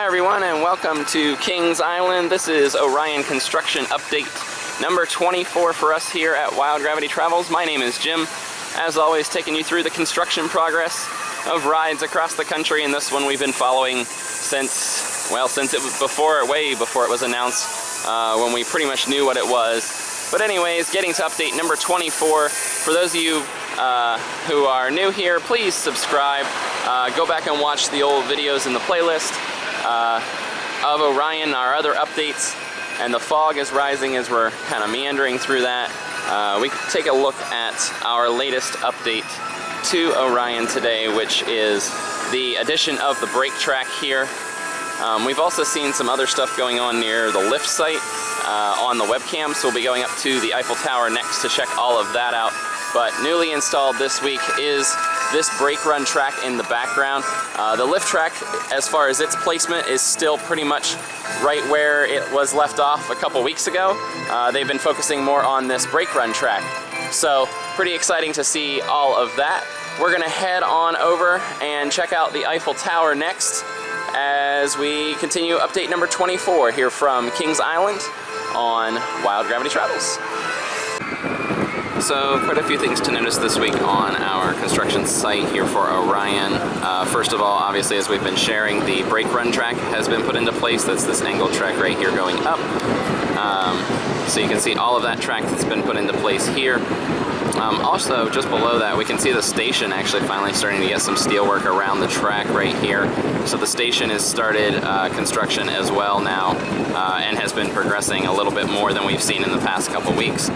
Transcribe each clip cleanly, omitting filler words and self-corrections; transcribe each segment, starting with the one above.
Hi everyone, and welcome to Kings Island. This is Orion construction update number 24 for us here at Wild Gravity Travels. My name is Jim, as always taking you through the construction progress of rides across the country, and this one we've been following since it was way before it was announced, when we pretty much knew what it was. But anyways, getting to update number 24. For those of you who are new here, please subscribe. Go back and watch the old videos in the playlist of Orion, our other updates. And the fog is rising as we're kind of meandering through that. We can take a look at our latest update to Orion today, which is the addition of the brake track here. We've also seen some other stuff going on near the lift site on the webcam, so we'll be going up to the Eiffel Tower next to check all of that out. But newly installed this week is this brake run track in the background. The lift track, as far as its placement, is still pretty much right where it was left off a couple weeks ago. They've been focusing more on this brake run track. So pretty exciting to see all of that. We're gonna head on over and check out the Eiffel Tower next as we continue update number 24 here from Kings Island on Wild Gravity Travels. So quite a few things to notice this week on our construction site here for Orion. First of all, obviously, as we've been sharing, the brake run track has been put into place. That's this angled track right here going up. So you can see all of that track that's been put into place here. Also, just below that, we can see the station actually finally starting to get some steel work around the track right here. So the station has started construction as well now, and has been progressing a little bit more than we've seen in the past couple weeks.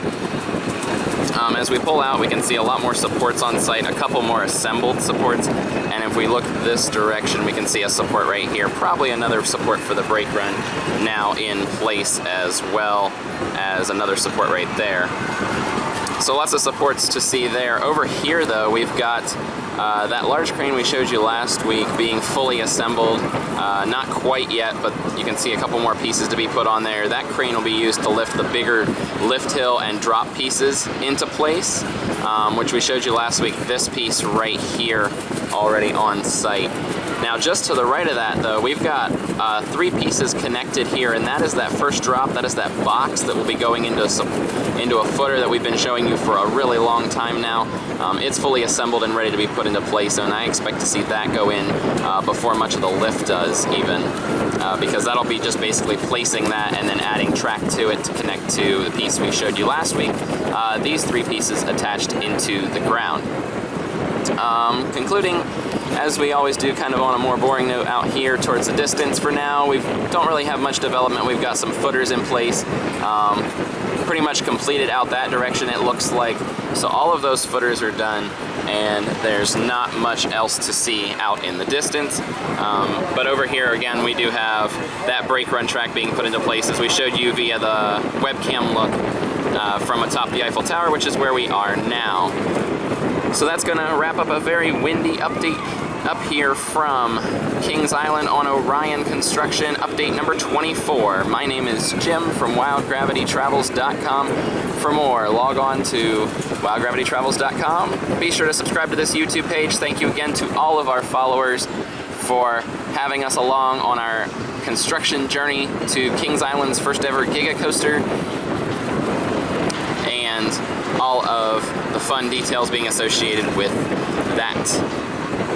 As we pull out, we can see a lot more supports on site, a couple more assembled supports, and if we look this direction, we can see a support right here, probably another support for the brake run now in place, as well as another support right there. So lots of supports to see there. Over here though, we've got that large crane we showed you last week being fully assembled. Not quite yet, but you can see a couple more pieces to be put on there. That crane will be used to lift the bigger lift hill and drop pieces into place, which we showed you last week. This piece right here already on site. Now just to the right of that though, we've got 3 pieces connected here, and that is that first drop, that is that box that will be going into a footer that we've been showing you for a really long time now. It's fully assembled and ready to be put into place, and I expect to see that go in before much of the lift does even, because that'll be just basically placing that and then adding track to it to connect to the piece we showed you last week. These 3 pieces attached into the ground. Concluding, as we always do, kind of on a more boring note out here towards the distance for now. We don't really have much development. We've got some footers in place, pretty much completed out that direction it looks like. So all of those footers are done, and there's not much else to see out in the distance. But over here again, we do have that brake run track being put into place as we showed you via the webcam look from atop the Eiffel Tower, which is where we are now. So that's gonna wrap up a very windy update up here from Kings Island on Orion Construction, update number 24. My name is Jim from wildgravitytravels.com. For more, log on to wildgravitytravels.com. Be sure to subscribe to this YouTube page. Thank you again to all of our followers for having us along on our construction journey to Kings Island's first ever Giga Coaster, and all of the fun details being associated with that.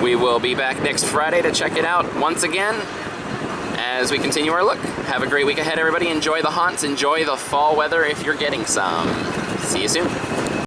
We will be back next Friday to check it out once again as we continue our look. Have a great week ahead, everybody. Enjoy the haunts, enjoy the fall weather if you're getting some. See you soon.